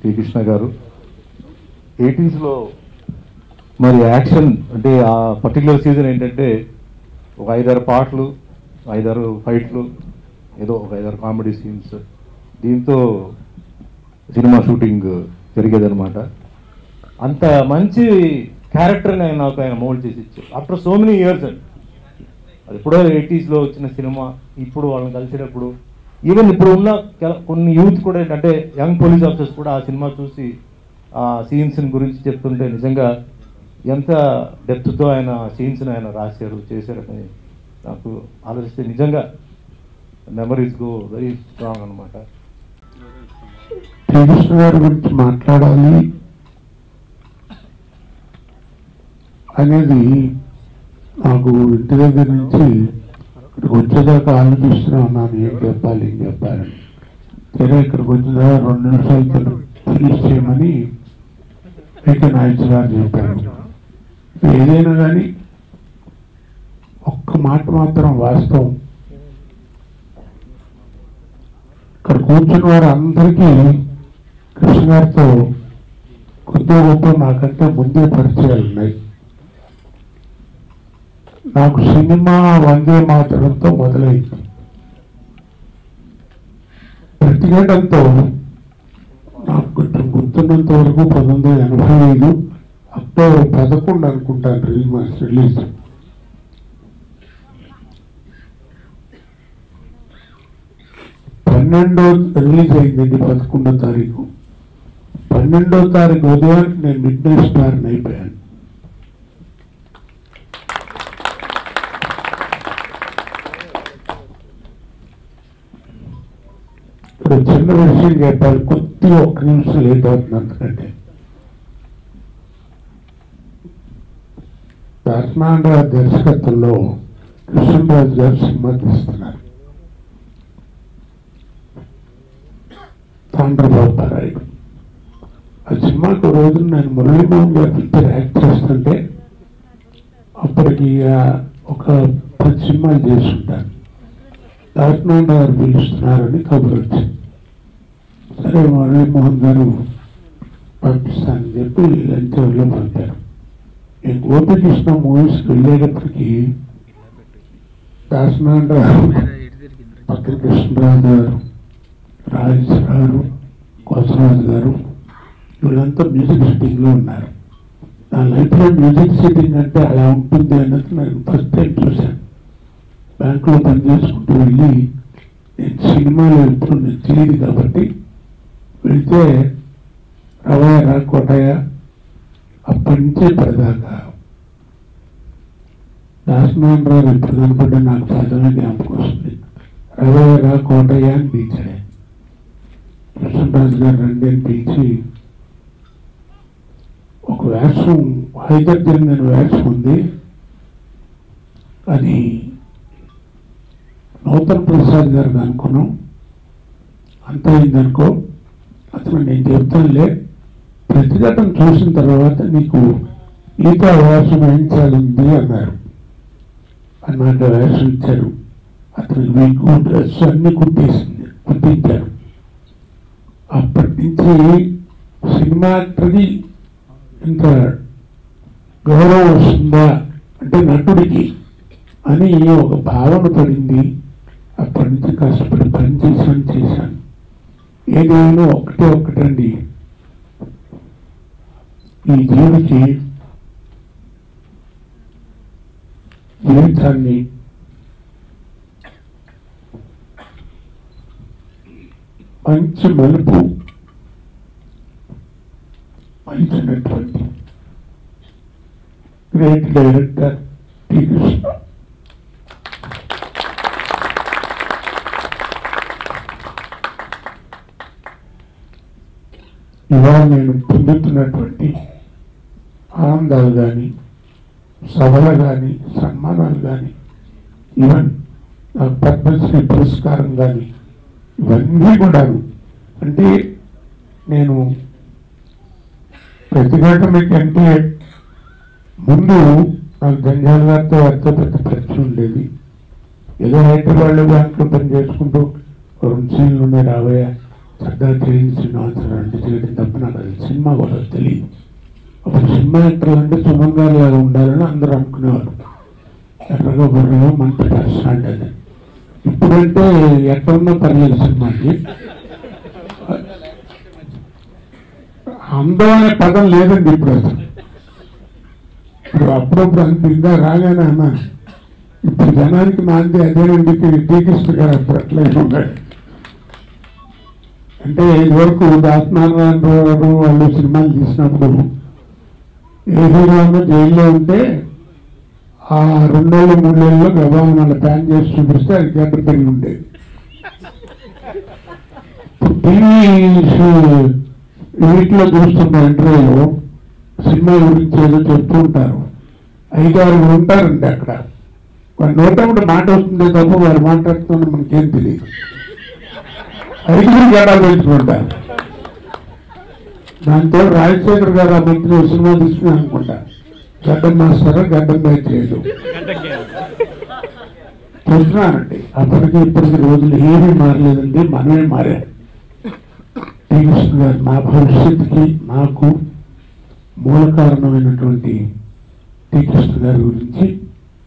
T Krishna గారు 80s లో మరి యాక్షన్ అంటే ఆ పర్టికులర్ సీజన్ ఏంటంటే ఒక 5-6 పాటలు 5-6 ఫైట్లు ఏదో ఒక 5-6 కామెడీ సీన్స్ దీంతో సినిమా షూటింగ్ జరిగేదనమాట. అంత మంచి క్యారెక్టర్ని ఆయన మోల్డ్ చేసి ఇచ్చారు ఆఫ్టర్ సో మెనీ ఇయర్స్ అండి. అది ఎప్పుడో 80s వచ్చిన సినిమా ఇప్పుడు వాళ్ళని కలిసేటప్పుడు ఈవెన్ ఇప్పుడు ఉన్న కొన్ని యూత్ కూడా ఏంటంటే యంగ్ పోలీస్ ఆఫీసర్స్ కూడా ఆ సినిమా చూసి ఆ సీన్స్ గురించి చెప్తుంటే నిజంగా ఎంత డెప్త్తో ఆయన సీన్స్ని ఆయన చేశారని నాకు ఆలోచిస్తే నిజంగా మెమరీస్ గో వెరీ స్ట్రాంగ్ అనమాట. శ్రీకృష్ణ గారి గురించి మాట్లాడాలి అనేది నాకు ఇంటి దగ్గర నుంచి ఇక్కడికి వచ్చేదాకా ఆలోచిస్తూనే ఉన్నాను, ఏం చెప్పాలని. సరే ఇక్కడికి వచ్చేదాకా 2 నిమిషాలు ఫినిష్ చేయమని నాయక్ గారు చెప్పారు. ఏదైనా కానీ ఒక్క మాట మాత్రం వాస్తవం, ఇక్కడ కూర్చున్న వారు అందరికీ కృష్ణ గారితో కొద్ది గొప్ప నాకంటే ముందే పరిచయాలు ఉన్నాయి. నాకు సినిమా వందే మాతరంతో మొదలైంది. ప్రతిఘటనతో నాకు కొంచెం గుర్తున్నంత వరకు 1985 అక్టోబర్ 11 అనుకుంటాను రిలీజ్. రిలీజ్ అయిందండి 11వ తారీఖు. 12వ తారీఖు ఉదయానికి నేను మిడ్ నైట్ స్టార్ని అయిపోయాను. ఇప్పుడు చిన్న విషయం చెప్పాలి, కొద్దిగా 1 నిమిషం లేట్ అవుతుంది. అంతకంటే దర్శనాంధ్ర దర్శకత్వంలో కృష్ణరాజు గారు సినిమా తీస్తున్నారు. తాండ్రబాబు ఆ సినిమాకు రోజు నేను మురళీమోహన్ గారి పిక్చర్ యాక్ట్ చేస్తుంటే అప్పటికి ఒక 10 సినిమాలు చేస్తుంటాను. దర్శనాంధ్ర గారు పిలుస్తున్నారని కబురు వచ్చింది. సరే మురళీమోహన్ గారు పంపిస్తానని చెప్పి లంచ్ అవర్లో పంపారు. నేను గోపికృష్ణ మూవీస్కి వెళ్ళేటప్పటికి దర్శనాంధ్ర గారు, పక్కన కృష్ణరాజు గారు, రాజేశ్వర గారు, కోసరాజు గారు వీళ్ళంతా మ్యూజిక్ సిట్టింగ్లో ఉన్నారు. నా లైఫ్లో మ్యూజిక్ సిట్టింగ్ అంటే అలా ఉంటుంది అన్నది నేను ఫస్ట్ టైం చూశాను. బ్యాంకులో పనిచేసుకుంటూ వెళ్ళి నేను సినిమాలో ఎప్పుడు నేను తెలియదు కాబట్టి వెళితే రవయ్య కోటయ్య అప్పటి నుంచి ఇప్పటిదాకా దాసనారాయణరావు ఎప్పుడు కనపడ్డా నాకు సహజంగా జ్ఞాపకం వస్తుంది. రవయ్య కోటయ్య అని పిలిచాడే. కృష్ణరాజు గారు రండి అని పిలిచి ఒక వేషం హైదర్ జరిగిన వేషం ఉంది, అది నూతన్ ప్రసాద్ గారు అనుకున్నాం. అంత అయిందనుకో, అతను నేను చెప్తానులే, ప్రతిఘటన చూసిన తర్వాత నీకు ఈత వేషం వేయించాలంది అన్నారు. అని నాకు వేషం ఇచ్చారు. అతనికి మీకు డ్రెస్ అన్ని కుట్టించారు. అప్పటి నుంచి సినిమా యాక్టర్కి ఇంత గౌరవం వస్తుందా అంటే నటుడికి అని ఒక భావన పడింది. అప్పటి నుంచి కష్టపడి చేశాను. ఏదైనా ఒకటండి, ఈ జీవితాన్ని మంచి మలుపు మంచినటువంటి గ్రేట్ డైరెక్టర్ టి. కృష్ణ. ఇవాళ నేను పొందుతున్నటువంటి ఆనందాలు కానీ, సభలు కానీ, సన్మానాలు కానీ, ఈవెన్ నాకు పద్మశ్రీ పురస్కారం కానీ, ఇవన్నీ కూడా అంటే నేను ప్రతిఘటనకి అంటే ముందు నాకు జంజాల గారితో ఎంతో పెద్ద పరిచయం ఉండేది. ఏదో హైదరాబాద్లో బ్యాంకులో పని చేసుకుంటూ 2 సీన్లు ఉన్నాయి, రాబోయే చక్కగా చేయించిన అంటే చేయడం తప్ప నాకు అది సినిమా కూడా తెలియదు. అప్పుడు సినిమా యాక్టర్లు అంటే సుమన్ గారు లాగా ఉండాలని అందరూ అనుకునేవారు. ఎక్కడగా బుర్రలో మంచి పర్సనాలిటీ అది. ఇప్పుడంటే ఎక్కడున్నా పర్లేదు సినిమాకి, అందం అనే పదం లేదండి ఇప్పుడు అసలు. ఇప్పుడు అప్పుడప్పుడు అనిపిందా రాగానే అన్నాను, ఇప్పుడు జనానికి నాంది అదేనండి టీకృష్ణ గారు అప్పుడు అట్లా ఉన్నాడు. అంటే ఇదివరకు దాసనారాయణరావు వాళ్ళు సినిమాలు తీసినప్పుడు ఏ హీరో అన్నా జైల్లో ఉంటే ఆ 2 ఏళ్ళు 3 ఏళ్ళలో గబాన్ వాళ్ళ ప్యాన్ చేసి చూపిస్తే అది గడ్డ పెరిగి ఉండేది. వీటిలో చూస్తున్న ఇంటర్వ్యూలో సినిమా గురించి ఏదో చెప్తూ ఉంటారు. 5-6 ఉంటారండి అక్కడ. వారి నోటప్పుడు మాట వస్తుందే తప్ప వారు మాట్లాడుతున్న మనకేం తెలియదు. 5 గడ్డాలు పెంచుకుంటారు. దాంతో రాజశేఖర్ గారు ఆ మంత్రి సినిమా తీసుకుని అనుకుంటా గడ్డం మాస్తారా గడ్డం బ్యాచ్ చేయదు చూస్తున్నానండి. అప్పటికి ఇప్పటికి రోజులు ఏమీ మారలేదండి, మనమే మారాం. టీకృష్ణ గారు నా భవిష్యత్తుకి నాకు మూల కారణమైనటువంటి టీకృష్ణ గారి గురించి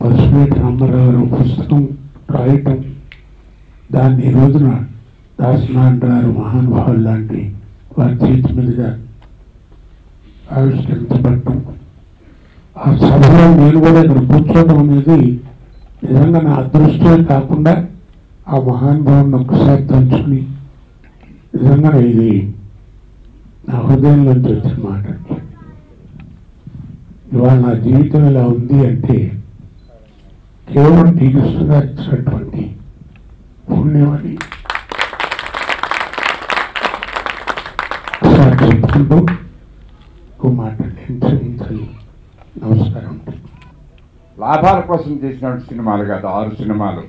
పసుపేటి రామారావు గారు పుస్తకం రాయటం, దాన్ని ఈ రోజున దాసనారాయణ మహానుభావులు లాంటి వారి చేతి మీదుగా ఆవిష్కరించబడటం, ఆ సభలో నేను కూడా ఇక్కడ కూర్చోవడం అనేది నిజంగా నా అదృష్టమే కాకుండా ఆ మహానుభావుని ఒక్కసారి తలుచుకుని నిజంగా ఇది నా హృదయంలోంచి వచ్చిన మాట. ఇవాళ నా జీవితం ఎలా ఉంది అంటే కేవలం టీకృష్ణ గారు ఇచ్చినటువంటి పుణ్యమని ఒకసారి చెప్పుకుంటూ మాట్లాడి నమస్కారం. లాభాల కోసం చేసినటువంటి సినిమాలు కాదు 6 సినిమాలు.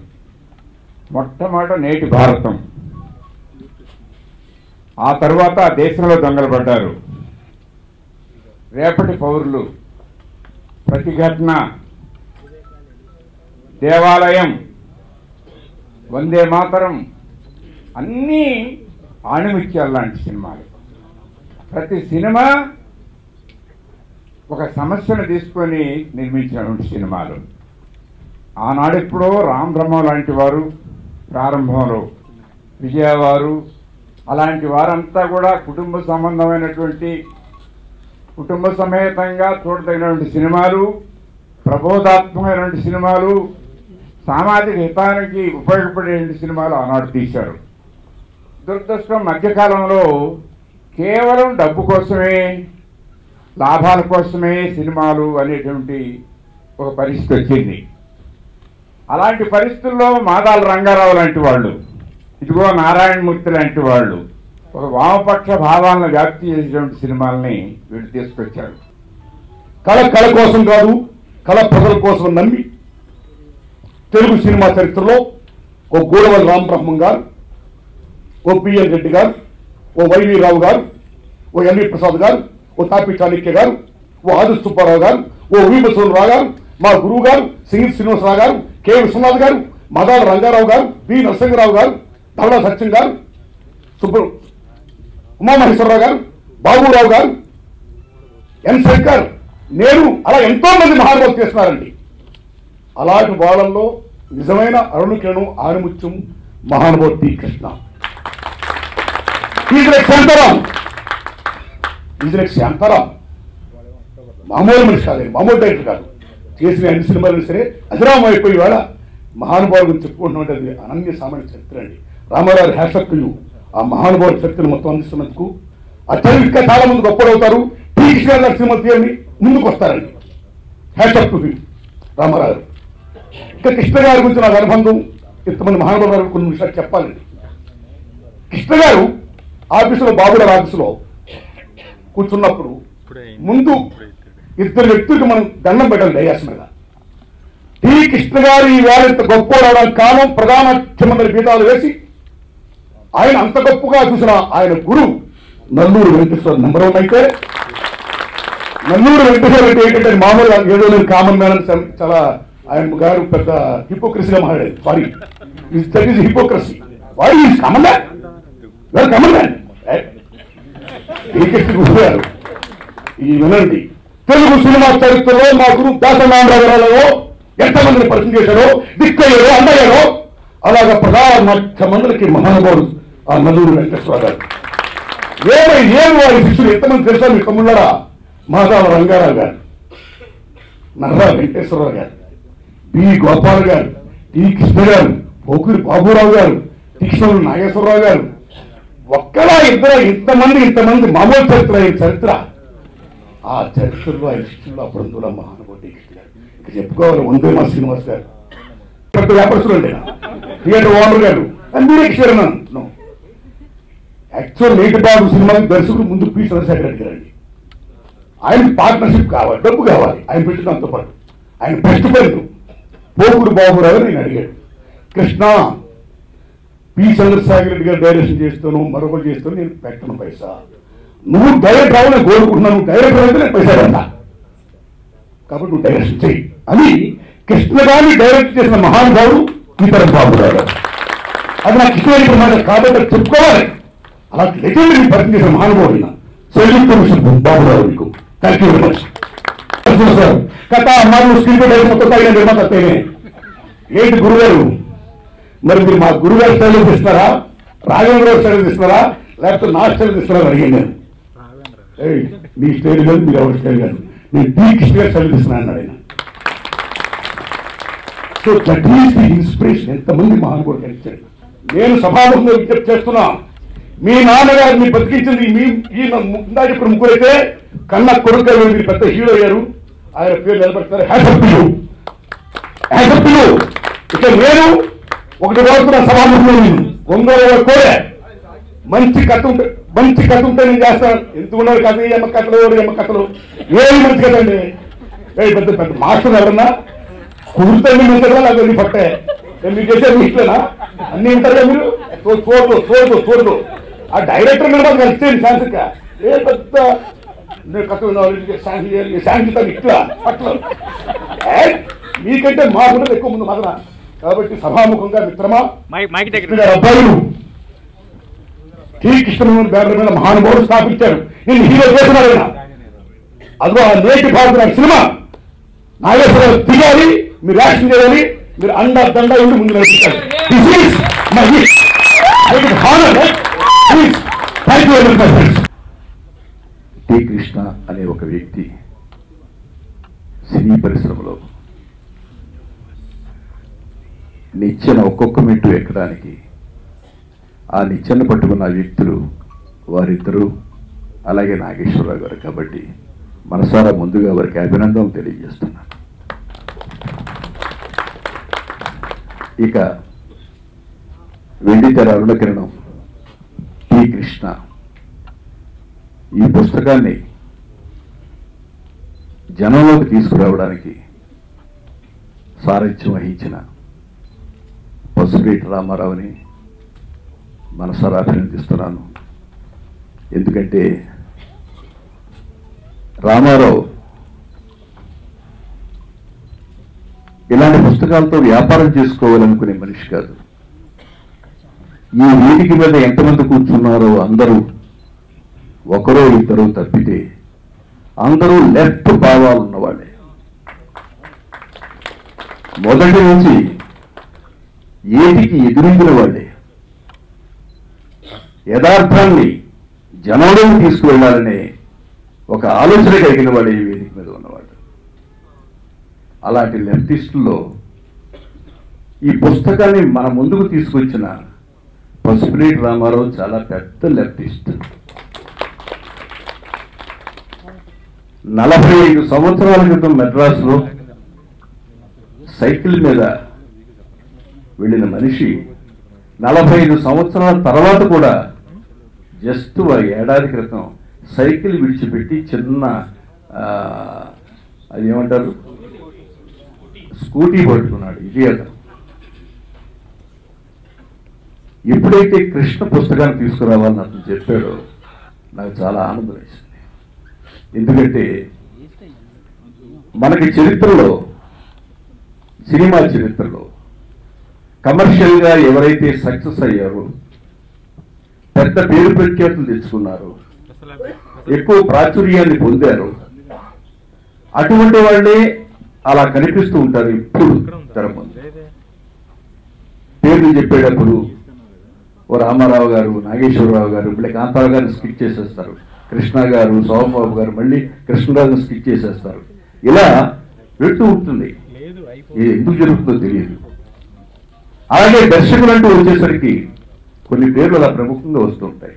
మొట్టమొదట నేటి భారతం, ఆ తర్వాత దేశంలో దొంగలు పడ్డారు, రేపటి పౌరులు, ప్రతిఘటన, దేవాలయం, వందే మాతరం, అన్నీ ఆణిముత్యాలు లాంటి సినిమాలు. ప్రతి సినిమా ఒక సమస్యను తీసుకొని నిర్మించినటువంటి సినిమాలు. ఆనాడు ఎప్పుడో రామ్ బ్రహ్మ లాంటి వారు ప్రారంభంలో, విజయవారు అలాంటి వారంతా కూడా కుటుంబ సంబంధమైనటువంటి కుటుంబ సమేతంగా చూడదగినటువంటి సినిమాలు, ప్రబోధాత్మకమైనటువంటి సినిమాలు, సామాజిక హితానికి ఉపయోగపడేటువంటి సినిమాలు ఆనాడు తీశారు. దురదృష్టం మధ్యకాలంలో కేవలం డబ్బు కోసమే, లాభాల కోసమే సినిమాలు అనేటువంటి ఒక పరిస్థితి వచ్చింది. అలాంటి పరిస్థితుల్లో మాదాల రంగారావు లాంటి వాళ్ళు, ఇదిగో నారాయణమూర్తి లాంటి వాళ్ళు ఒక వామపక్ష భావాలను వ్యాప్తి చేసేటువంటి సినిమాలని వీళ్ళు తీసుకొచ్చారు. కళ కోసం కాదు, కళ ప్రజల కోసం నమ్మి తెలుగు సినిమా చరిత్రలో ఓ గూడవల్లి రామబ్రహ్మం గారు, ఓ పిఎన్ రెడ్డి గారు, ఓ వైవి రావు గారు, ఓ ఎన్వి ప్రసాద్ గారు, ఓ తాపి చాణక్య గారు, ఓ ఆది సుబ్బారావు గారు, ఓ వీమసోనరావు గారు, మా గురువు గారు సింగిల్ శ్రీనివాసరావు గారు, కె విశ్వనాథ్ గారు, మదాల రంగారావు గారు, బి నరసింహరావు గారు, ధవళ సత్యం గారు, ఉమామహేశ్వరరావు గారు, బాబురావు గారు, ఎన్ శంకర్, నేను, అలా ఎంతో మంది మహానుభావులు చేస్తున్నారండి. అలాంటి వాళ్ళల్లో నిజమైన అరుణకిరణం ఆనిముత్యం మహానుభావుడు టీకృష్ణ. శాంతారాం మామూలు మనిషి కాదు, మామూలు డైరెక్టర్ కాదు. చేసిన అన్ని సినిమాలు సరే అధిరామం అయిపోయి వేళ మహానుభావుల గురించి చెప్పుకుంటున్నట్టు అది అనన్య సామాన్య చరిత్ర అండి. రామారావు హ్యాషక్తులు ఆ మహానుభావుల చరిత్రను మొత్తం అందిస్తున్నందుకు అతను ఇంకా చాలా మంది గొప్పడవుతారు. టీకృష్ణ గారి సినిమా తీయని ముందుకు వస్తారండి. హ్యాషక్తు రామారావు. ఇంకా కృష్ణ గారి గురించి నాకు అనుబంధం, ఇంతమంది మహానుభావులు కొన్ని విషయాలు చెప్పాలండి. కృష్ణ గారు ఆఫీసులో, బాబురావు ఆఫీసులో కూర్చున్నప్పుడు ముందు 2 వ్యక్తులకు మనం దండం పెట్టాలి డయాస్ మీద. టీ కృష్ణ గారు ఈవేళ ఇంత గొప్ప రావడానికి కారణం ప్రధాన ముఖ్యమంత్రి గీతాలు వేసి ఆయన అంత గొప్పగా చూసిన ఆయన గురువు నల్లూరు వెంకటేశ్వర నెంబర్ 1 అయితే, నల్లూరు వెంకటేశ్వర అంటే ఏంటంటే మామూలుగా ఏదో నేను కామన్ మ్యాన్ అని చాలా ఆయన గారు పెద్ద హిపోక్రసీగా మాట్లాడారు. Sorry, is hypocrisy. వాడు is common man, common man. గురుగారు ఈ వినండి, తెలుగు సినిమా చరిత్రలో మా గురు దాసనారాయణరావు ఎంతమందిని పరిచయం చేశారో, దిక్కయ్యారో, అన్నయ్యారో, అలాగా ప్రధాన 1,00,000 మందికి మహానుభావుడు ఆ నల్లూరు వెంకటేశ్వర గారు. ఏం వారి శిష్యులు ఎంతమంది తెలుసా మీ తమ్ముళ్ళరా? మాధవ రంగారావు గారు, నర్రా వెంకటేశ్వరరావు గారు, బి గోపాల్ గారు, టి కృష్ణ గారు, పోకూరి బాబురావు గారు, టిక్షణులు నాగేశ్వరరావు గారు, ఒక్కడా ఇద్దరు ఇంతమంది మామూలు చరిత్ర. ఆ చరిత్రలో ఆయన శిష్యుల్లో అప్పుడు మహానుభావుడు టి కృష్ణ గారు. ఇక చెప్పుకోవాలి వందేమా శ్రీనివాస్ గారు, పెద్ద వ్యాపారస్తులు అండి, థియేటర్ ఓనర్ గారు, మీరే కిషోరన్నాను. యాక్చువల్ నేటి బాబు సినిమాకి దర్శకుడు ముందు పి చంద్రశేఖర్ రెడ్డి గారండి. ఆయనకి పార్ట్నర్షిప్ కావాలి, డబ్బు కావాలి. ఆయన పెట్టినంత పాటు ఆయన బెస్ట్ ఫ్రెండ్ పోకూరు బాబురావు నేను అడిగాడు, కృష్ణ పి చంద్రశేఖర్ రెడ్డి గారు డైరెక్షన్ చేస్తాను, మరొకటి చేస్తాను, నేను పెట్టను పైసా. నువ్వు డైరెక్టర్ అవ్వాలని కోరుకుంటున్నాను, నువ్వు డైరెక్టర్ అయితే నేను పైసా పెడతా, కాబట్టి నువ్వు డైరెక్షన్ చెయ్యి అని కృష్ణ గారిని డైరెక్ట్ చేసిన మహానుభావుడు ఈతరం బాబురావు గారు. అది నాకు ఇష్టమైన మాట కాబట్టి చెప్పుకోవాలి. అలాంటి లెజెండ్ ని పరిచయం చేసిన మహానుభావుడు సెల్యూట్ బాబురావు నీకు. Thank you very much sir. కథ అమ్మాయి స్క్రీన్ డైరెక్ట్ మొత్తం తగిన నిర్మాత ఏంటి గురుగారు, మరి మీరు మా గురుగారు స్టైల్ ఇస్తున్నారా, రాఘవేంద్రరావు స్టైల్ ఇస్తున్నారా, లేకపోతే నా స్టైల్ ఇస్తున్నారా అడిగాను నేను. మీ స్టైల్ కాదు, మీరు ఎవరి స్టైల్ కాదు, నేను డి కృష్ణ గారు స్టైల్ ఇస్తున్నాను అన్నాడు ఆయన. So that is the inspiration. ఎంతమంది మహానుభావులు కలిచాడు. నేను సభాముఖంగా విజ్ఞప్తి చేస్తున్నా, మీ నాన్నగారిని బతికించింది ఇందాక ఇప్పుడు ముగ్గురైతే కన్న కొడుకు మీరు పెద్ద హీరో అయ్యారు, ఆయన పేరు నిలబెడతారు. హ్యాసప్పిలు ఇక నేను ఒకటి రోజున సభాముఖంలో నేను ఒంగోలు కోరే మంచి కథ ఉంటే నేను చేస్తాను. ఎందుకున్నారు కథ, ఎమ్మ కథలు ఏమి మంచి కథ అండి. పెద్ద పెద్ద మాస్టర్ ఎవరన్నా కుదురుతండి మంచిగా నాకు వెళ్ళి పట్టే మీరు చేసేది ఇట్లేనా అన్ని ఉంటారా మీరు? చూడదు ఆ డైరెక్టర్ మీద మాకు కలిసేది శాంతిక ఏ పెద్ద కథ శాంతితాను ఇట్లా పట్ల మీకంటే మాకు ఎక్కువ ముందు మదన. కాబట్టి సభాముఖంగా మిత్రమా అబ్బాయిలు టి కృష్ణమోహన్ బ్యానర్ మీద మహానుభావుడు స్థాపించారు. నేను హీరో చేస్తున్నాడు ఆయన. అదిగో ఆ నేటి భారత సినిమా నాగేశ్వరరావు దిగాలి, మీరు యాక్షన్ చేయాలి, మీరు దండ ఉండి ముందు నడిపించాలి. టి కృష్ణ అనే ఒక వ్యక్తి సినీ పరిశ్రమలో నిచ్చెన ఒక్కొక్క మెట్టు ఎక్కడానికి ఆ నిచ్చెన పట్టుకున్న వ్యక్తులు వారిద్దరూ, అలాగే నాగేశ్వరరావు గారు. కాబట్టి మనసారా ముందుగా వారికి అభినందనలు తెలియజేస్తున్నాను. ఇక వెండితెర అరుణకిరణం టి కృష్ణ ఈ పుస్తకాన్ని జనంలోకి తీసుకురావడానికి సారథ్యం వహించిన పసుపులేటి రామారావుని మనసారా అభినందిస్తున్నాను. ఎందుకంటే రామారావు ఇలాంటి పుస్తకాలతో వ్యాపారం చేసుకోవాలనుకునే మనిషి కాదు. ఈ వేదిక మీద ఎంతమంది కూర్చున్నారో అందరూ ఒకరో ఇద్దరు తప్పితే అందరూ లెఫ్ట్ భావాలు ఉన్నవాళ్ళే. మొదటి నుంచి ఏటికి ఎదురించిన వాళ్ళే. యథార్థాన్ని జనంలోకి తీసుకువెళ్ళాలనే ఒక ఆలోచన కలిగిన వాడే ఈ వేదిక మీద ఉన్నవాడు. అలాంటి లెఫ్టిస్టుల్లో ఈ పుస్తకాన్ని మన ముందుకు తీసుకొచ్చిన పసుపులేటి రామారావు చాలా పెద్ద లెఫ్టిస్ట్. 45 సంవత్సరాల క్రితం మెడ్రాస్లో సైకిల్ మీద వెళ్ళిన మనిషి 45 సంవత్సరాల తర్వాత కూడా జస్ట్ ఏడాది క్రితం సైకిల్ విడిచిపెట్టి చిన్న అది ఏమంటారు స్కూటీ పట్టుకున్నాడు. ఇది అతను ఎప్పుడైతే కృష్ణ పుస్తకాన్ని తీసుకురావాలని అతను చెప్పాడో నాకు చాలా ఆనందం వేసింది. ఎందుకంటే మనకి చరిత్రలో, సినిమా చరిత్రలో కమర్షియల్గా ఎవరైతే సక్సెస్ అయ్యారో, పెద్ద పేరు ప్రఖ్యాతులు తెచ్చుకున్నారో, ఎక్కువ ప్రాచుర్యాన్ని పొందారు, అటువంటి వాళ్ళే అలా కనిపిస్తూ ఉంటారు. ఇప్పుడు తెర ముందు పేర్లు చెప్పేటప్పుడు ఓ రామారావు గారు, నాగేశ్వరరావు గారు, మళ్ళీ కాంతారావు గారిని స్కిట్ చేసేస్తారు, కృష్ణ గారు, సోమబాబు గారు మళ్ళీ కృష్ణరాజుని స్కిట్ చేసేస్తారు. ఇలా వెళ్తూ ఉంటుంది. ఇది ఎందుకు జరుగుతుందో తెలియదు. అలాగే దర్శకులు అంటూ వచ్చేసరికి కొన్ని పేర్లు అలా ప్రముఖంగా వస్తూ ఉంటాయి.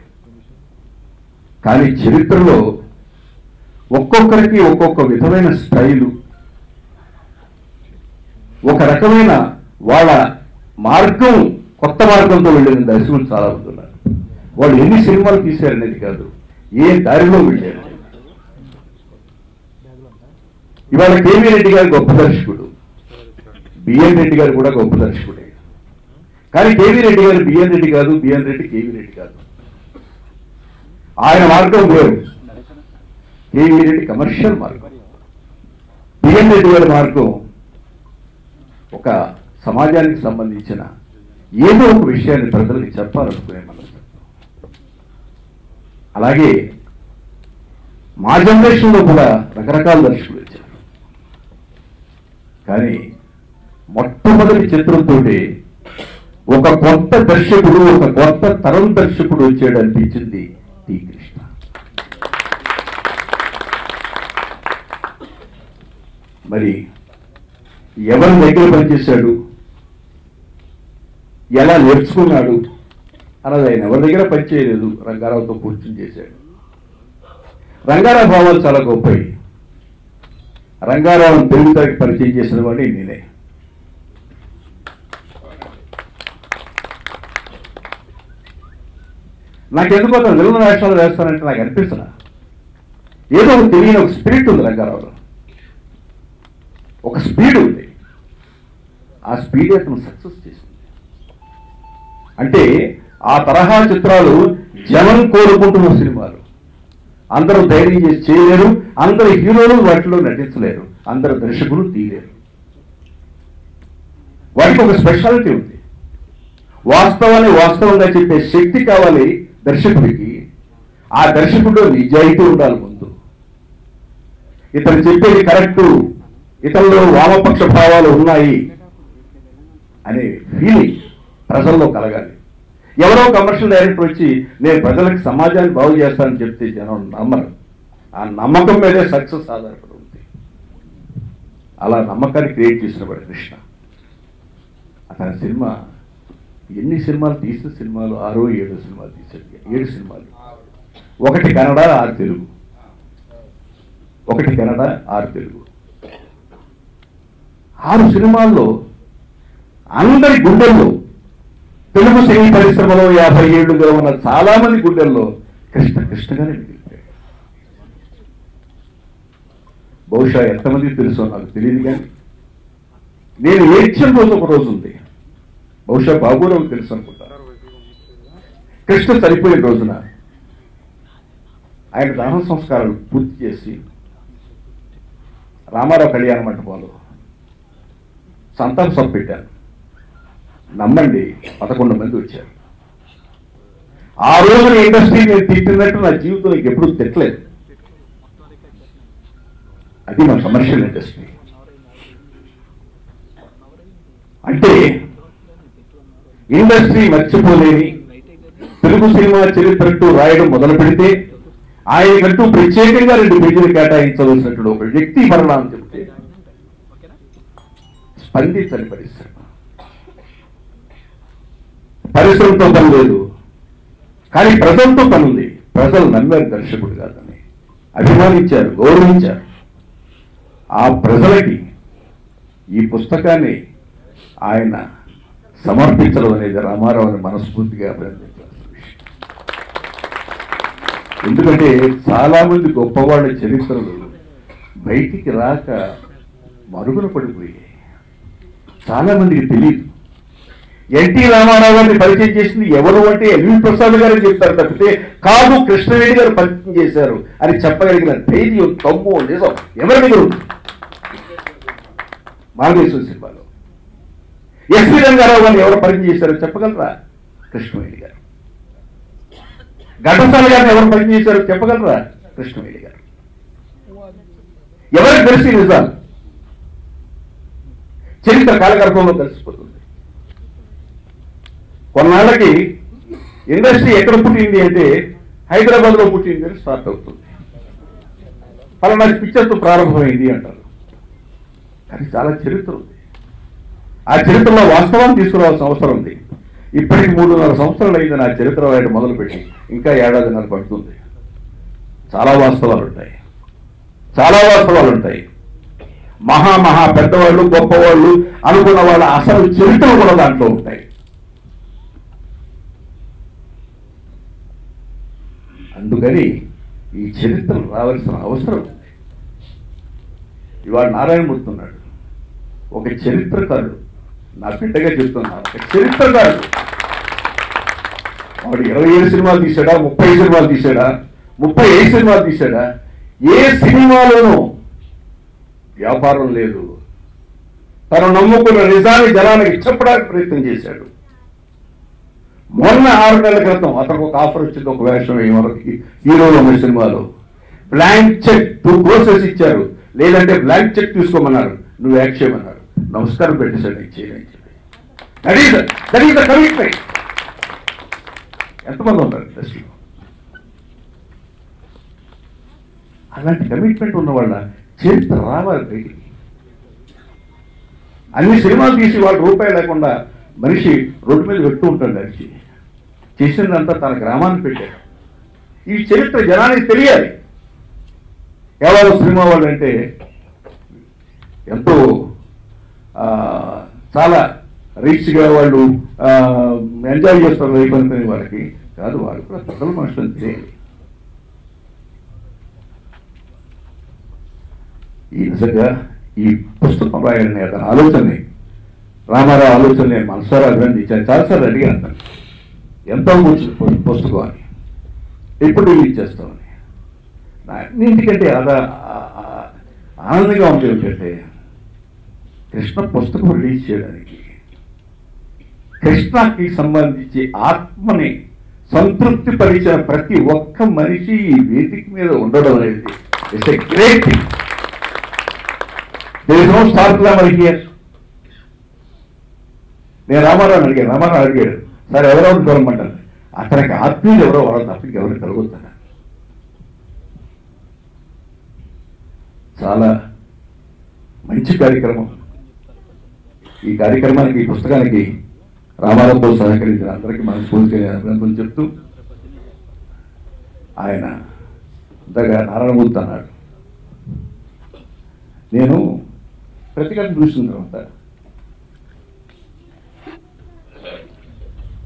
కానీ చరిత్రలో ఒక్కొక్కరికి ఒక్కొక్క విధమైన స్టైలు, ఒక రకమైన వాళ్ళ మార్గం, కొత్త మార్గంతో వెళ్ళిన దర్శకులు చాలా మంది ఉన్నారు. వాళ్ళు ఎన్ని సినిమాలు తీశారనేది కాదు, ఏ దారిలో వెళ్ళారు. ఇవాళ కేవీ రెడ్డి గారు గొప్ప దర్శకుడు, బిఎన్ రెడ్డి గారు కూడా గొప్ప దర్శకుడే. కానీ కేవీ రెడ్డి గారు బిఎన్ రెడ్డి కాదు, బిఎన్ రెడ్డి కేవీ రెడ్డి కాదు. ఆయన మార్గం వేరు. కేవీ రెడ్డి కమర్షియల్ మార్గం, బిఎన్ రెడ్డి గారి మార్గం ఒక సమాజానికి సంబంధించిన ఏదో ఒక విషయాన్ని ప్రజలకు చెప్పాలనుకునే మనసు. అలాగే మా జనరేషన్లో కూడా రకరకాల దర్శకులు వచ్చారు. కానీ మొట్టమొదటి చిత్రంతో ఒక కొత్త దర్శకుడు, ఒక కొత్త తరం దర్శకుడు వచ్చాడు అనిపించింది టి కృష్ణ. మరి ఎవరి దగ్గర పనిచేశాడు, ఎలా నేర్చుకున్నాడు అన్నది ఆయన ఎవరి దగ్గర పనిచేయలేదు, రంగారావుతో కూర్చుని చేశాడు. రంగారావు భావాలు చాలా గొప్పవి. రంగారావును తెలుగుతాకి పరిచయం చేసిన వాడిని నేనే. నాకెందుకు అతను విలన వేషాలు వేస్తానంటే నాకు అనిపిస్తున్నా, ఏదో ఒక తెలియని ఒక స్పిరిట్ ఉంది రంగారావులో, ఒక స్పీడ్ ఉంది. ఆ స్పీడ్ అతను సక్సెస్ చేసింది. అంటే ఆ తరహా చిత్రాలు జనం కోరుకుంటున్న సినిమాలు. అందరూ ధైర్యం చేసి చేయలేరు, అందరు హీరోలు వాటిలో నటించలేరు, అందరు దర్శకులు తీయలేరు. వాటికి ఒక స్పెషాలిటీ ఉంది. వాస్తవాన్ని వాస్తవంగా చెప్పే శక్తి కావాలి దర్శకుడికి. ఆ దర్శకుడు నిజాయితీ ఉండాలి ముందు. ఇతను చెప్పేది కరెక్టు, ఇతరులో వామపక్ష భావాలు ఉన్నాయి అనే ఫీలింగ్ ప్రజల్లో కలగాలి. ఎవరో కమర్షియల్ డైరెక్టర్ వచ్చి నేను ప్రజలకు సమాజాన్ని బాగు చేస్తానని చెప్తే జనం నమ్మరు. ఆ నమ్మకం మీదే సక్సెస్ ఆధారపడి ఉంది. అలా నమ్మకాన్ని క్రియేట్ చేసినవాడు కృష్ణ. అతని సినిమా ఎన్ని సినిమాలు తీసిన సినిమాలు 6-7 సినిమాలు తీశాడు. 7 సినిమాలు, 1 కన్నడ 6 తెలుగు, 1 కన్నడ 6 తెలుగు. 6 సినిమాల్లో అందరి గుండెల్లో, తెలుగు సినీ పరిశ్రమలో 50 ఏళ్లుగా ఉన్న చాలా మంది గుండెల్లో కృష్ణ కృష్ణగానే మిగిలిపోయాడు. బహుశా ఎంతమందికి తెలుసో నాకు తెలియదు, కానీ నేను ఏడ్చిన రోజు ఒక రోజు ఉంది. బహుశా బాబురావు తెలుసు అనుకుంటా. కృష్ణ చనిపోయిన రోజున ఆయన దహన సంస్కారాలు పూర్తి చేసి రామారావు కళ్యాణ మండపంలో సంతాప సభ పెట్టాను. నమ్మండి, 11 మంది వచ్చారు. ఆ రోజున ఇండస్ట్రీ నేను తిట్టినట్టు నా జీవితంలో ఎప్పుడూ తిట్టలేదు. అది మా కమర్షియల్ ఇండస్ట్రీ. అంటే ఇండస్ట్రీ మర్చిపోలేని తెలుగు సినిమా చరిత్రతో రాయడం మొదలు పెడితే ఆయనకంటూ ప్రత్యేకంగా 2 పేజీలు కేటాయించవలసినటువంటి ఒక వ్యక్తి మరణం చెప్తే స్పందించని పరిశ్రమ. పరిశ్రమతో పని లేదు, కానీ ప్రజలతో పని ఉంది. ప్రజలు నమ్మారు దర్శకుడు కాదని, అభిమానించారు, గౌరవించారు. ఆ ప్రజలకి ఈ పుస్తకాన్ని ఆయన సమర్పించడం అనేది రామారావుని మనస్ఫూర్తిగా అభినందించాల్సిన విషయం. ఎందుకంటే చాలా మంది గొప్పవాళ్ళ చరిత్రలు బయటికి రాక మరుగున పడిపోయాయి. చాలా మందికి తెలియదు. ఎన్టీ రామారావు గారిని పరిచయం చేసింది ఎవరు అంటే ఎల్వి ప్రసాద్ గారు చెప్తారు తప్పితే కాదు కృష్ణవేణి గారు పరిచయం చేశారు అని చెప్పగలిగిన ధైర్యం, తమ్ము, నిజం ఎవరి దగ్గర ఉంది? మాంగేశ్వర సినిమాలో ఎస్వి రంగారావు గారిని ఎవరు పరిచయం చేశారో చెప్పగలరా? కృష్ణవేణి గారు. ఘంటసాల గారిని ఎవరు పరిచయం చేశారో చెప్పగలరా? కృష్ణవేణి గారు. ఎవరికి తెలిసి నిజాలు చరిత్ర కాలగర్భంలో కలిసిపోతుంది. కొన్నాళ్ళకి ఇండస్ట్రీ ఎక్కడ పుట్టింది అంటే హైదరాబాద్లో పుట్టింది అని స్టార్ట్ అవుతుంది. పలానా పిక్చర్తో ప్రారంభమైంది అంటారు. కానీ చాలా చరిత్ర ఉంది. ఆ చరిత్రలో వాస్తవాన్ని తీసుకురావాల్సిన అవసరం ఉంది. ఇప్పటికి 3.5 సంవత్సరాలు అయింది నా చరిత్ర రాయడం మొదలుపెట్టి, ఇంకా 1.5 పడుతుంది. చాలా వాస్తవాలు ఉంటాయి, చాలా వాస్తవాలు ఉంటాయి. మహా పెద్దవాళ్ళు, గొప్పవాళ్ళు అనుకున్న వాళ్ళ అసలు చరిత్ర కూడా దాంట్లో ఉంటాయి. అందుకని ఈ చరిత్ర రావాల్సిన అవసరం ఉంది. ఇవాళ నారాయణమూర్తి ఉన్నాడు, ఒక చరిత్రకారుడు. నా బిడ్డగా చెప్తున్నాను, ఒక చరిత్రకారుడు. వాడు 27 సినిమాలు తీశాడా, 30 సినిమాలు తీశాడా, 35 సినిమాలు తీశాడా? ఏ సినిమాలోనూ వ్యాపారం లేదు. తను నమ్ముకున్న నిజాన్ని జనానికి చెప్పడానికి ప్రయత్నం చేశాడు. మొన్న 6 నెలల క్రితం అతనికి ఒక ఆఫర్ వచ్చింది, ఒక వేషం వరకు హీరోలో ఉన్న సినిమాలో. బ్లాంక్ చెక్ 2 crores ఇచ్చారు, లేదంటే బ్లాంక్ చెక్ తీసుకోమన్నారు, నువ్వు యాక్ట్ చేయమన్నారు. నమస్కారం పెట్టేశాడు, చేయని చెప్పి. That is the commitment. ఎంతమంది ఉన్నారు ఇండస్ట్రీలో అలాంటి కమిట్మెంట్ ఉన్న వాళ్ళ చరిత్ర రావాలి బయటికి. అన్ని సినిమాలు తీసి వాళ్ళు రూపాయి లేకుండా మనిషి రోడ్డు మీద పెడుతూ ఉంటాడు. మనిషి చేసిందంతా తన గ్రామాన్ని పెట్టాడు. ఈ చరిత్ర జనానికి తెలియాలి. ఎవరో సినిమా వాళ్ళు అంటే ఎంతో చాలా రిచ్గా వాళ్ళు ఎంజాయ్ చేస్తారు లైఫ్ అనుకునే వాళ్ళకి కాదు, వాళ్ళు కూడా ప్రజల మనుషులను తెలియాలి. ఈ నిజంగా ఈ పుస్తకం రాయాలనే అతని ఆలోచనని, రామారావు ఆలోచన నేను మనసారా అభినందించాను. చాలాసార్లు అడిగాను, ఎంతో కూర్చుని పుస్తకం అని, ఎప్పుడు రిలీజ్ చేస్తామని. అన్నింటికంటే ఆనందంగా ఉంది ఏంటంటే కృష్ణ పుస్తకం రిలీజ్ చేయడానికి, కృష్ణకి సంబంధించి ఆత్మని సంతృప్తి పరిచిన ప్రతి ఒక్క మనిషి ఈ వేదిక మీద ఉండడం అనేది it's a great thing. There is no star glamour here. నేను రామారావు అడిగాడు, సార్ ఎవరెవరు కలవమంటారు? అతనికి ఆత్మీయులు ఎవరో వాళ్ళ తప్ప ఎవరు కలుగుతారు. చాలా మంచి కార్యక్రమం. ఈ కార్యక్రమానికి, ఈ పుస్తకానికి రామారావుతో సహకరించిన అందరికీ మనస్ఫూర్తిగా అభినందనలు చెప్తూ, ఆయన ఇంతగా నారాయణమూర్తి అన్నాడు, నేను ప్రతిఘటన చూసిన తర్వాత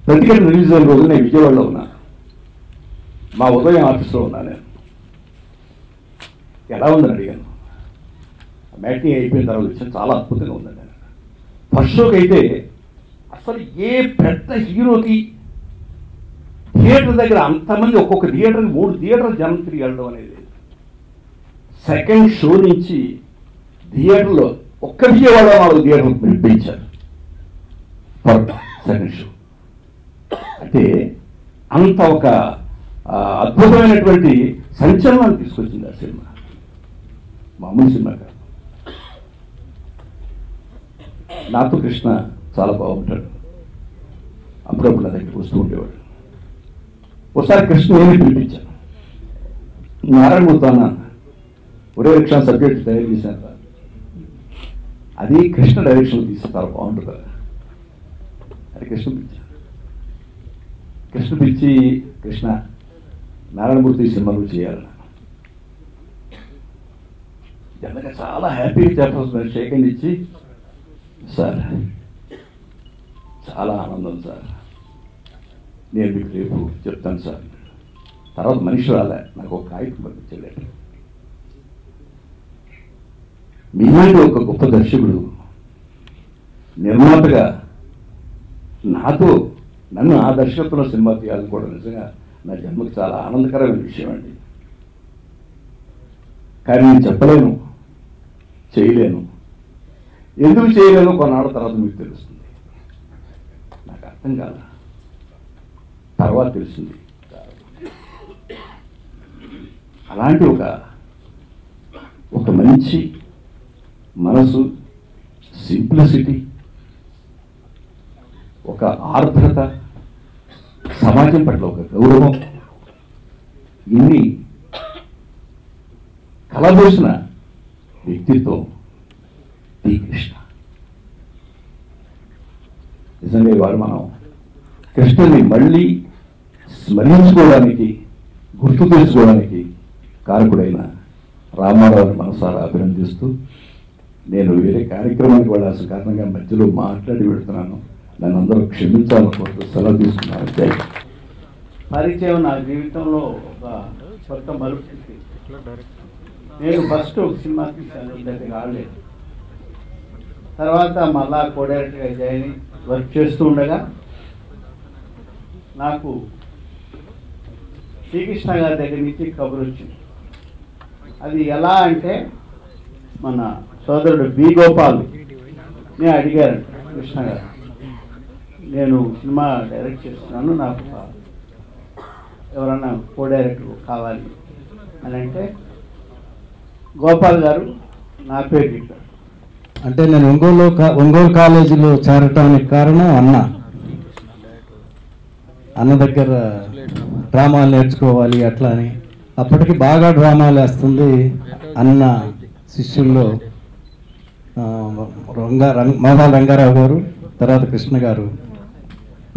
ప్రతిఘటన రిలీజ్ అయిన రోజు నేను విజయవాడలో ఉన్నా, మా ఉదయం ఆఫీస్లో ఉన్నా. నేను ఎలా ఉందని అడిగాను. మ్యాటింగ్ అయిపోయిన తర్వాత వచ్చాను, చాలా అద్భుతంగా ఉందండి. ఫస్ట్ షోకి అయితే అసలు ఏ పెద్ద హీరోకి థియేటర్ దగ్గర అంతమంది, ఒక్కొక్క థియేటర్కి 3 థియేటర్లు జనం తిరిగి వెళ్ళడం అనేది. సెకండ్ షో నుంచి థియేటర్లో ఒక్క విజయవాడ 4 థియేటర్లు పిలిపించారు ఫర్ సెకండ్ షో. అంటే అంత ఒక అద్భుతమైనటువంటి సంచలనాన్ని తీసుకొచ్చింది ఆ సినిమా. మామూలు సినిమా కాదు. నాతో కృష్ణ చాలా బాగుంటాడు, అప్పుడప్పుడు నా దగ్గరికి వస్తూ ఉండేవాడు. ఒకసారి కృష్ణ ఏమి పిలిపించాను, నారాయణమూర్తి అన్న ఒరే రిక్షా సబ్జెక్ట్ తయారు చేశాను, అది కృష్ణ డైరెక్షన్ తీస్తే చాలా బాగుంటుంది కదా అది కృష్ణ పిలిచి కృష్ణ నారాయణమూర్తి సినిమాలు చేయాలి. జనగా చాలా హ్యాపీగా చెప్పాల్సిన షేక్ హ్యాండ్ ఇచ్చి, సార్ చాలా ఆనందం సార్, నేను మీకు రేపు చెప్తాను సార్. తర్వాత మనిషి రాలే, నాకు ఒక కాగితం పంపించలేదు. మీలాంటి ఒక గొప్ప దర్శకుడు నిర్మాతగా నన్ను ఆ దర్శకత్వంలో సినిమా తీయాలని కూడా నిజంగా నా జన్మకు చాలా ఆనందకరమైన విషయం అండి. కానీ నేను చెప్పలేను, చేయలేను. ఎందుకు చేయలేను కొన్నాళ్ళ తర్వాత మీకు తెలుస్తుంది. నాకు అర్థం కాదు, తర్వాత తెలిసింది. అలాంటి ఒక మంచి మనసు, సింప్లిసిటీ, ఒక ఆర్ద్రత, సమాజం పట్ల ఒక గౌరవం, ఇన్ని కలబోసిన వ్యక్తిత్వం టి కృష్ణ. నిజంగా ఇవాళ మనం కృష్ణుని మళ్ళీ స్మరించుకోవడానికి, గుర్తు తెచ్చుకోవడానికి కారకుడైన రామారావుని మనసారా అభినందిస్తూ, నేను వేరే కార్యక్రమానికి వెళ్ళాల్సిన కారణంగా మధ్యలో మాట్లాడి పెడుతున్నాను. నన్ను అందరూ క్షమించాలని కోరుతూ సెలవు తీసుకున్నాను. జై. పరిచయం నా జీవితంలో ఒక కొత్త మలుపు. నేను ఫస్ట్ ఒక సినిమా తీశాను, దగ్గర ఆడలేదు. తర్వాత మళ్ళా కో-డైరెక్టర్గా జాయిన్ వర్క్ చేస్తూ ఉండగా నాకు శ్రీకృష్ణ గారి దగ్గర నుంచి కబురు వచ్చింది. అది ఎలా అంటే, మన సోదరుడు బి గోపాల్ నేను అడిగారంట, కృష్ణ గారు నేను సినిమా డైరెక్ట్ చేస్తున్నాను, నాకు ఎవరన్నా కో-డైరెక్టర్ కావాలి అని అంటే, గోపాల్ గారు నా పేరు చెప్పారు. అంటే నేను ఒంగోలు కాలేజీలో చేరటానికి కారణం అన్న దగ్గర డ్రామాలు నేర్చుకోవాలి అట్లా అని. అప్పటికి బాగా డ్రామాలు వేస్తుంది అన్న శిష్యుల్లో మోహన్ రంగారావు గారు, తర్వాత కృష్ణ గారు.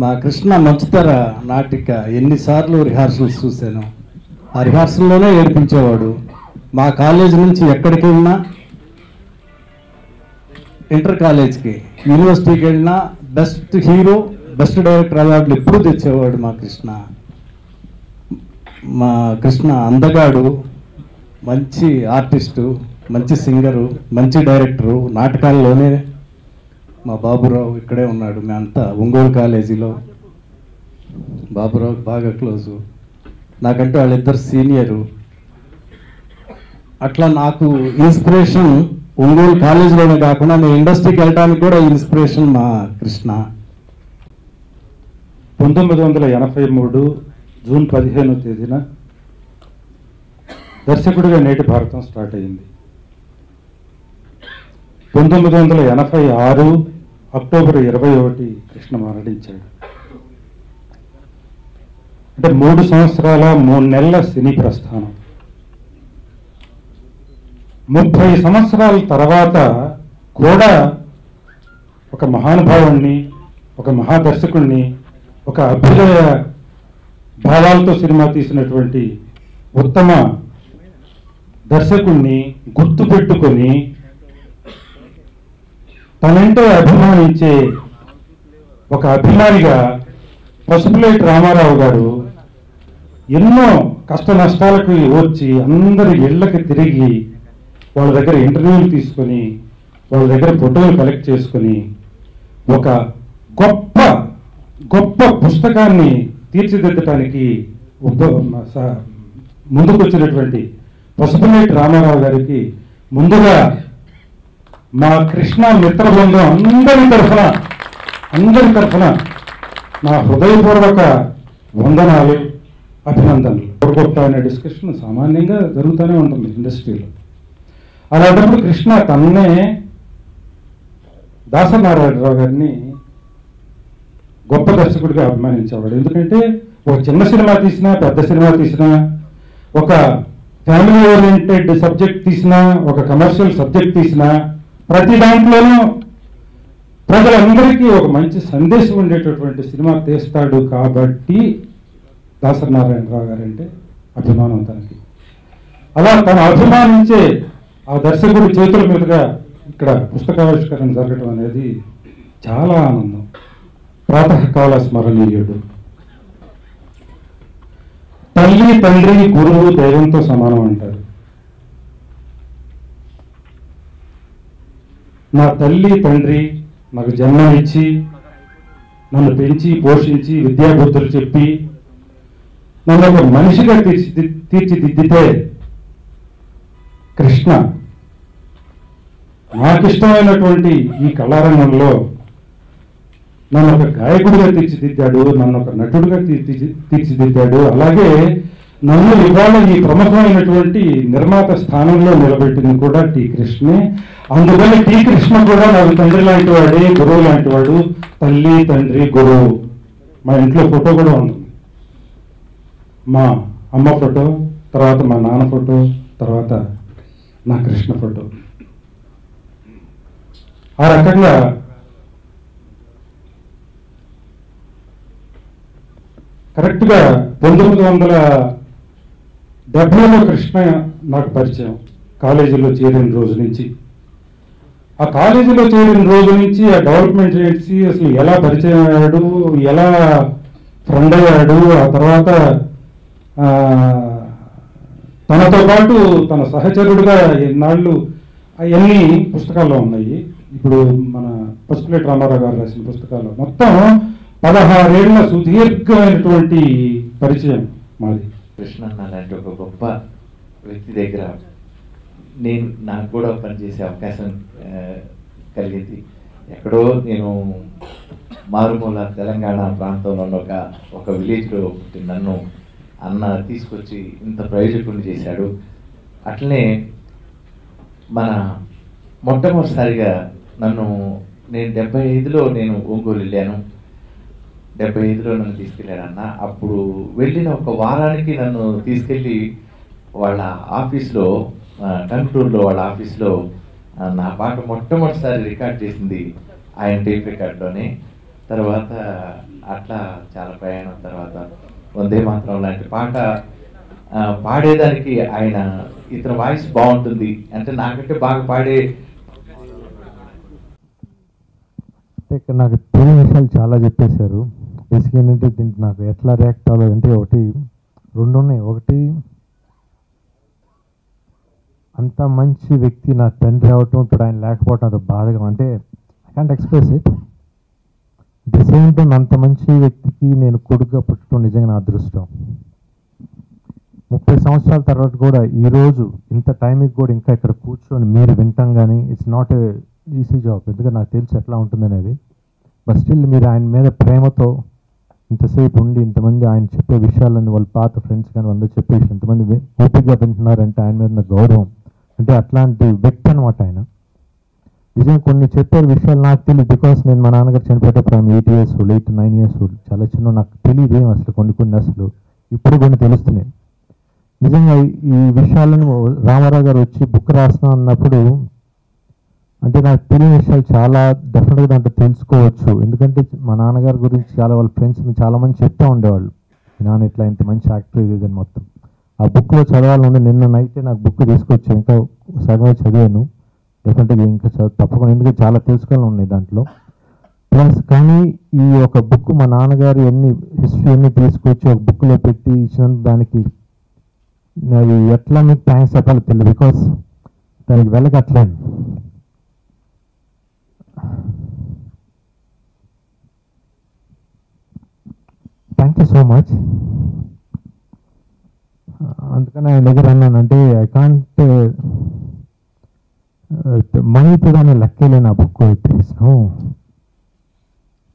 మా కృష్ణ మంచుతర నాటిక ఎన్నిసార్లు రిహార్సల్స్ చూశాను. ఆ రిహార్సల్లోనే ఏర్పించేవాడు. మా కాలేజీ నుంచి ఎక్కడికి వెళ్ళినా, ఇంటర్ కాలేజ్కి, యూనివర్సిటీకి వెళ్ళినా బెస్ట్ హీరో, బెస్ట్ డైరెక్టర్ అవార్డులు ఎప్పుడూ తెచ్చేవాడు మా కృష్ణ. మా కృష్ణ అందగాడు, మంచి ఆర్టిస్టు, మంచి సింగరు, మంచి డైరెక్టరు. నాటకాల్లోనే మా బాబురావు ఇక్కడే ఉన్నాడు, మేమంతా ఒంగోలు కాలేజీలో. బాబురావు బాగా క్లోజు, నాకంటే వాళ్ళిద్దరు సీనియరు. అట్లా నాకు ఇన్స్పిరేషన్ ఒంగోలు కాలేజీలోనే కాకుండా నేను ఇండస్ట్రీకి వెళ్ళడానికి కూడా ఇన్స్పిరేషన్ మా కృష్ణ. 1983 జూన్ 15వ తేదీన దర్శకుడిగా నేటి భారతం స్టార్ట్ అయింది. 1986 అక్టోబర్ 21 కృష్ణ మరణించాడు. అంటే 3 సంవత్సరాల 3 నెలల సినీ ప్రస్థానం. 30 సంవత్సరాల తర్వాత కూడా ఒక మహానుభావుణ్ణి, ఒక మహాదర్శకుణ్ణి, ఒక అభ్యుదయ భావాలతో సినిమా తీసినటువంటి ఉత్తమ దర్శకుణ్ణి గుర్తుపెట్టుకొని తనంటే అభిమానించే ఒక అభిమానిగా పసుపులేటి రామారావు గారు ఎన్నో కష్ట నష్టాలకు వచ్చి అందరి ఇళ్లకి తిరిగి వాళ్ళ దగ్గర ఇంటర్వ్యూలు తీసుకొని వాళ్ళ దగ్గర ఫోటోలు కలెక్ట్ చేసుకొని ఒక గొప్ప గొప్ప పుస్తకాన్ని తీర్చిదిద్దటానికి ముందుకొచ్చినటువంటి పసుపులేటి రామారావు గారికి ముందుగా మా కృష్ణ మిత్ర బృందం అందరి తరఫున నా హృదయపూర్వక వందనాలు, అభినందనలు. గొప్ప అనే డిస్కషన్ సామాన్యంగా జరుగుతూనే ఉంటుంది ఇండస్ట్రీలో. అలాంటప్పుడు కృష్ణ తన్నే దాసనారాయణరావు గారిని గొప్ప దర్శకుడిగా అభిమానించేవాడు. ఎందుకంటే ఒక చిన్న సినిమా తీసినా, పెద్ద సినిమా తీసినా, ఒక ఫ్యామిలీ ఓరియంటెడ్ సబ్జెక్ట్ తీసినా, ఒక కమర్షియల్ సబ్జెక్ట్ తీసినా, ప్రతి దాంట్లోనూ ప్రజలందరికీ ఒక మంచి సందేశం ఉండేటటువంటి సినిమా తీస్తాడు. కాబట్టి దాసనారాయణరావు గారంటే అభిమానం తనకి. అలా తను అభిమానించే ఆ దర్శకుడి చేతుల మీదుగా ఇక్కడ పుస్తకావిష్కరణ జరగడం అనేది చాలా ఆనందం. ప్రాతకాల స్మరణీయుడు. తల్లి, తండ్రి, గురువు దైవంతో సమానం అంటారు. నా తల్లి, తండ్రి నాకు జన్మనిచ్చి, నన్ను పెంచి, పోషించి, విద్యాబుద్ధులు చెప్పి, నన్ను ఒక మనిషిగా తీర్చిదిద్దితే కృష్ణ నాకిష్టమైనటువంటి ఈ కళారంగంలో నన్ను ఒక గాయకుడిగా తీర్చిదిద్దాడు, నన్ను ఒక నటుడిగా తీర్చిదిద్దాడు. అలాగే నన్ను ఇవాళ ఈ ప్రముఖమైనటువంటి నిర్మాత స్థానంలో నిలబెట్టింది కూడా టి కృష్ణే. అందుకని టి కృష్ణ కూడా నాకు తండ్రి లాంటి వాడే, గురువు లాంటి వాడు. తల్లి, తండ్రి, గురువు. మా ఇంట్లో ఫోటో కూడా ఉంది. మా అమ్మ ఫోటో, తర్వాత మా నాన్న ఫోటో, తర్వాత నా కృష్ణ ఫోటో. ఆ రకంగా కరెక్ట్గా 1970లో కృష్ణ నాకు పరిచయం కాలేజీలో చేరిన రోజు నుంచి. ఆ కాలేజీలో చేరిన రోజు నుంచి ఆ డెవలప్మెంట్ చేసి అసలు ఎలా పరిచయం అయ్యాడు, ఎలా ఫ్రెండ్ అయ్యాడు, ఆ తర్వాత తనతో పాటు తన సహచరుడుగా ఎన్నాళ్ళు అవన్నీ పుస్తకాల్లో ఉన్నాయి. ఇప్పుడు మన పసుపులేటి రామారావు గారు రాసిన పుస్తకాల్లో మొత్తం 16 ఏళ్ల సుదీర్ఘమైనటువంటి పరిచయం మాది. కృష్ణ అలాంటి ఒక గొప్ప వ్యక్తి దగ్గర నాకు కూడా పనిచేసే అవకాశం కలిగింది. ఎక్కడో నేను మారుమూల తెలంగాణ ప్రాంతంలో ఉన్న ఒక విలేజ్లో పుట్టి నన్ను అన్న తీసుకొచ్చి ఇంత ప్రయోజకుడిని చేశాడు. అట్లనే మన మొట్టమొదటిసారిగా నేను 75లో నేను ఒంగోలు వెళ్ళాను. 75లో నన్ను తీసుకెళ్ళాడు అన్న. అప్పుడు వెళ్ళిన ఒక వారానికి నన్ను తీసుకెళ్ళి వాళ్ళ ఆఫీస్లో, టంగుటూరులో వాళ్ళ ఆఫీస్లో నా పాట మొట్టమొదటిసారి రికార్డ్ చేసింది ఆయన టేప్ రికార్డ్లోనే. తర్వాత అట్లా చాలా ప్రయాణం, తర్వాత వందే మాత్రం లాంటి పాట పాడేదానికి ఆయన ఇతని వాయిస్ బాగుంటుంది అంటే నాకంటే బాగా పాడే. ఇక్కడ నాకు తెలియని విషయాలు చాలా చెప్పేశారు. బేసిక్ ఏంటంటే దీనికి నాకు ఎట్లా రియాక్ట్ అవ్వాలంటే రెండు ఉన్నాయి. ఒకటి, అంత మంచి వ్యక్తి నా తండ్రి అవటం, ఇప్పుడు ఆయన లేకపోవటం అది బాధగా, అంటే I can't express it. The same time అంత మంచి వ్యక్తికి నేను కొడుకుగా పుట్టడం నిజంగా నా అదృష్టం. 30 సంవత్సరాల తర్వాత కూడా ఈరోజు ఇంత టైంకి కూడా ఇంకా ఇక్కడ కూర్చొని మీరు వింటాం కానీ it's not a easy job. ఎందుకంటే నాకు తెలిసి ఎట్లా ఉంటుందనేది. బట్ స్టిల్ మీరు ఆయన మీద ప్రేమతో ఇంతసేపు ఉండి ఇంతమంది ఆయన చెప్పే విషయాలని వాళ్ళ పాత ఫ్రెండ్స్ కానీ అందరూ చెప్పేసి ఇంతమంది ఓపికగా వింటున్నారంటే ఆయన మీద నా గౌరవం. అంటే అట్లాంటి వ్యక్తి అనమాట ఆయన. నిజంగా కొన్ని చెప్పే విషయాలు నాకు తెలియదు. బికాస్ నేను మా నాన్నగారు చనిపోయేటప్పుడు 8 years old, 8 to 9 years old, చాలా చిన్న, నాకు తెలియదు ఏం అసలు కొన్ని అసలు ఇప్పుడు కొన్ని తెలుస్తున్నాయి. నిజంగా ఈ విషయాలను రామారావు గారు వచ్చి బుక్ రాస్తున్నా అన్నప్పుడు అంటే నాకు తెలియని విషయాలు చాలా డెఫినెట్గా దాంట్లో తెలుసుకోవచ్చు. ఎందుకంటే మా నాన్నగారి గురించి చాలా వాళ్ళ ఫ్రెండ్స్ చాలామంది చెప్తూ ఉండేవాళ్ళు, నాన్న ఇట్లా ఇంత మంచి యాక్టర్ ఇదని. మొత్తం ఆ బుక్లో చదవాలని నిన్న నైటే నాకు బుక్ తీసుకొచ్చి ఇంకా సగమే చదివాను. డెఫినెట్గా ఇంకా తప్పకుండా, ఎందుకంటే చాలా తెలుసుకోవాలని ఉన్నాయి దాంట్లో. ప్లస్ కానీ ఈ ఒక బుక్ మా నాన్నగారు హిస్టరీ అన్ని తీసుకొచ్చి ఒక బుక్లో పెట్టి ఇచ్చినందుకు దానికి అది ఎట్లా మీకు థ్యాంక్స్ చెప్పాలో తెలియదు. బికాస్ దానికి వెళ్ళగట్లేను. Thank you so much. అందుకని ఆయన దగ్గర అన్నాను, అంటే ఐ కాంట్ మనీతో దాన్ని లెక్కలేను. ఆ బుక్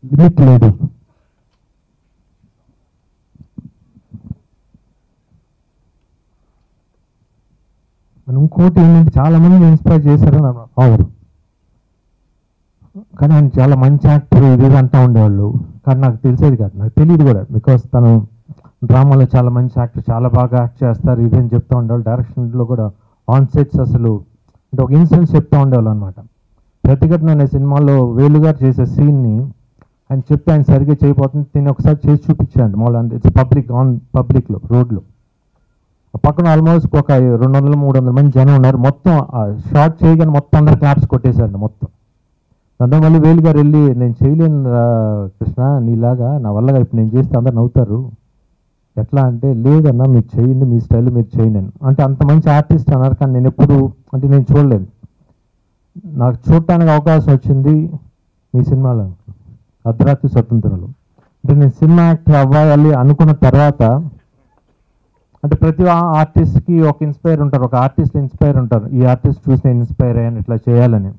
లిమిట్ లేదు. ఇంకోటి ఏంటంటే చాలా మంది ఇన్స్పైర్ చేశారని నా ఫాదర్. కానీ ఆయన చాలా మంచి యాక్టర్ ఇది అంటూ ఉండేవాళ్ళు. కానీ నాకు తెలిసేది కాదు, నాకు తెలియదు కూడా. బికాస్ తను డ్రామాలో చాలా మంచి యాక్టర్, చాలా బాగా యాక్ట్ చేస్తారు ఇది అని చెప్తూ ఉండేవాళ్ళు. డైరెక్షన్లో కూడా ఆన్ సెట్స్ అసలు అంటే ఒక ఇన్సిడెంట్స్ చెప్తూ ఉండేవాళ్ళు అనమాట. ప్రతిఘటన అనే సినిమాలో వేలుగారు చేసే సీన్ని ఆయన చెప్తే ఆయన సరిగ్గా చేయబోతుంది, దీన్ని ఒకసారి చేసి చూపించాడు. మామూలు ఇట్స్ పబ్లిక్లో రోడ్లో పక్కన ఆల్మోస్ట్ ఒక 200-300 మంది జనం ఉన్నారు. మొత్తం షార్ట్ చేయగానే మొత్తం అందరు క్లాప్స్ కొట్టేశారండి మొత్తం. దాంతో మళ్ళీ వేలుగారు వెళ్ళి, నేను చేయలేను కృష్ణ నీలాగా, నా వల్లగా ఇప్పుడు నేను చేస్తే అందరు నవ్వుతారు, ఎట్లా అంటే లేదన్నా మీరు చేయండి, మీ స్టైల్ మీరు చేయండి అంటే అంత మంచి ఆర్టిస్ట్ అన్నారు. కానీ నేను ఎప్పుడు అంటే నేను చూడలేదు. నాకు చూడటానికి అవకాశం వచ్చింది మీ సినిమాలో అర్ధరాత్రి స్వతంత్రంలో. అంటే నేను సినిమా యాక్టర్ అవ్వాలి అనుకున్న తర్వాత అంటే ప్రతి ఆర్టిస్ట్కి ఒక ఇన్స్పైర్ ఉంటారు, ఒక ఆర్టిస్ట్ ఇన్స్పైర్ ఉంటారు. ఈ ఆర్టిస్ట్ చూసి నేను ఇన్స్పైర్ అయ్యాను ఇట్లా చేయాలని.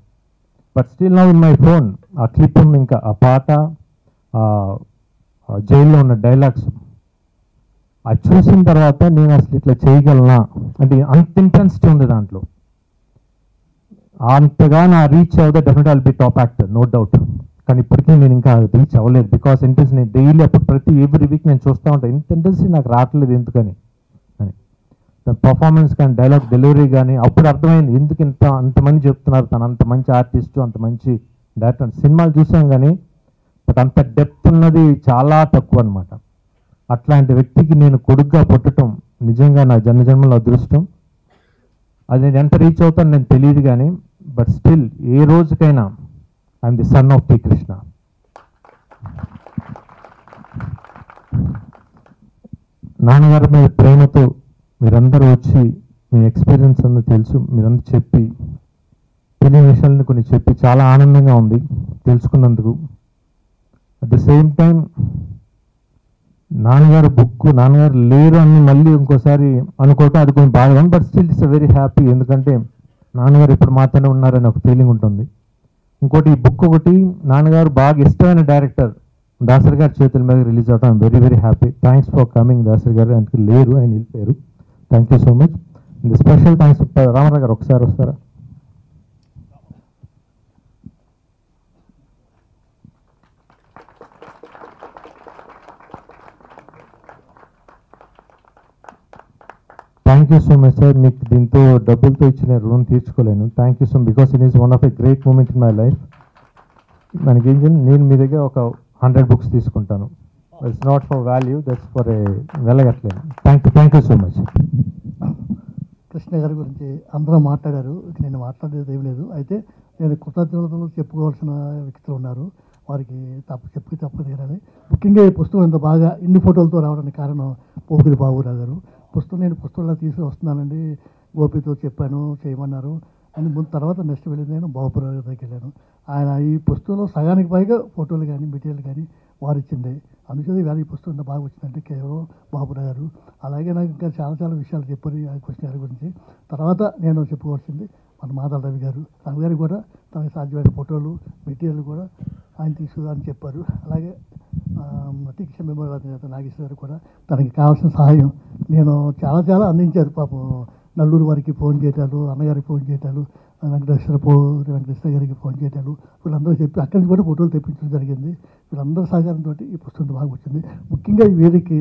But still now in my phone ఆ క్లిప్ ఉంది, ఇంకా ఆ పాట, జైల్లో ఉన్న డైలాగ్స్ అది చూసిన తర్వాత నేను అసలు ఇట్లా చేయగలనా అంటే అంత ఇంటెన్సిటీ ఉంది దాంట్లో. అంతగా నా రీచ్ అవుతే definite I'll be top actor, no doubt. కానీ ఇప్పటికీ నేను ఇంకా రీచ్ అవ్వలేదు. బికాస్ ఇంట్రెస్ట్ నేను డైలీ అప్పుడు ప్రతి ఎవ్రీ వీక్ నేను చూస్తూ ఉంటాను, ఇంత ఇంట్రెస్ట్ నాకు రావట్లేదు ఎందుకని అని. పర్ఫార్మెన్స్ కానీ డైలాగ్ డెలివరీ కానీ అప్పుడు అర్థమైంది ఎందుకు అంతమంది చెప్తున్నారు తను అంత మంచి ఆర్టిస్టు, అంత మంచి డైరెక్టర్. సినిమాలు చూసాం కానీ బట్ అంత డెప్త్ ఉన్నది చాలా తక్కువ అనమాట. అట్లాంటి వ్యక్తికి నేను కొడుకుగా పుట్టడం నిజంగా నా జన్మజన్మల అదృష్టం. అది నేను ఎంత రీచ్ అవుతాను నేను తెలియదు కానీ బట్ స్టిల్ ఏ రోజుకైనా I'm the son of T Krishna. నాన్నగారి మీద ప్రేమతో మీరందరూ వచ్చి మీ ఎక్స్పీరియన్స్ అంతా తెలుసు, మీరందరూ చెప్పి తెలియని విషయాలను కొన్ని చెప్పి చాలా ఆనందంగా ఉంది తెలుసుకున్నందుకు. అట్ ద సేమ్ టైం నాన్నగారు బుక్ నాన్నగారు లేరు అని మళ్ళీ ఇంకోసారి అనుకోవటం అది కొంచెం బాగా, but still it's very happy. ఎందుకంటే నాన్నగారు ఇప్పుడు మాత్రమే ఉన్నారని ఒక ఫీలింగ్ ఉంటుంది. ఇంకోటి ఈ బుక్ ఒకటి నాన్నగారు బాగా ఇష్టమైన డైరెక్టర్ దాసరి గారి చేతుల మీద రిలీజ్ అవడం I'm very very happy. Thanks for coming Dasari garu. ఆయనకి లేరు, ఆయన వెళ్ళిపోయారు. Thank you so much. Special thanks Ramarao garu, ఒకసారి వస్తారా? Thank you so much sir. మీకు దీంతో డబ్బులతో ఇచ్చిన రుణం తీర్చుకోలేను. Thank you so much because it is one of a great moment in my life. మనకేం చేయాలి, నేను మీ దగ్గర ఒక 100 books తీసుకుంటాను. It's not for value, that's for a వెళ్ళగట్లేదు. Thank you so much. Krishna గారి గురించి అందరూ మాట్లాడారు, నేను మాట్లాడేది ఏం లేదు. అయితే నేను కృతజ్ఞతలు చెప్పుకోవాల్సిన వ్యక్తులు ఉన్నారు, వారికి తప్పదు తీరాలి. ముఖ్యంగా ఈ పుస్తకం ఇంత బాగా ఇన్ని ఫోటోలతో రావడానికి కారణం పోకిరి బాబురావు గారు. నేను పుస్తకంలో తీసుకు వస్తున్నానండి, గోపితో చెప్పాను చేయమన్నారు అని ముందు. తర్వాత నెక్స్ట్ వెళ్ళింది నేను బాబురావు గారి దగ్గరికి వెళ్ళాను. ఆయన ఈ పుస్తకంలో సగానికి పైగా ఫోటోలు కానీ మెటీరియల్ కానీ వారు ఇచ్చింది. అందుకని వేళ ఈ పుస్తకం ఇంత బాగా వచ్చిందంటే కేవలం బాబురావు గారు. అలాగే నాకు ఇంకా చాలా విషయాలు చెప్పారు ఆ కృష్ణ గారి గురించి. తర్వాత నేను చెప్పుకోవాల్సింది మన మాధవ రవి గారు కూడా తనకి సాధ్యమైన ఫోటోలు మెటీరియల్ కూడా ఆయన తీసుకుని చెప్పారు. అలాగే టీచర్ మెమోరియల్ అధినేత నాగేశ్వర గారు కూడా తనకి కావాల్సిన సహాయం నేను చాలా అందించారు. పాపం నల్లూరు వారికి ఫోన్ చేయటాలు, అన్నగారికి ఫోన్ చేయటాలు, వెంకటేశ్వర గారికి ఫోన్ చేయటాలు, వీళ్ళందరూ చెప్పి అక్కడి నుంచి కూడా ఫోటోలు తెప్పించడం జరిగింది. వీళ్ళందరూ సహకారంతో ఈ పుస్తకం బాగా వచ్చింది. ముఖ్యంగా ఈ వేదికకి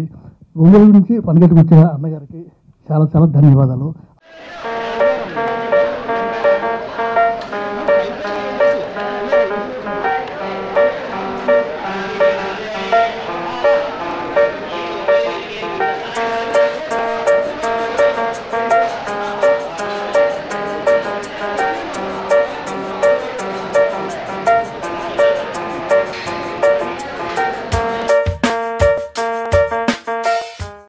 ఒంగోలు నుంచి పనిగట్టుకు వచ్చిన అన్నగారికి చాలా ధన్యవాదాలు.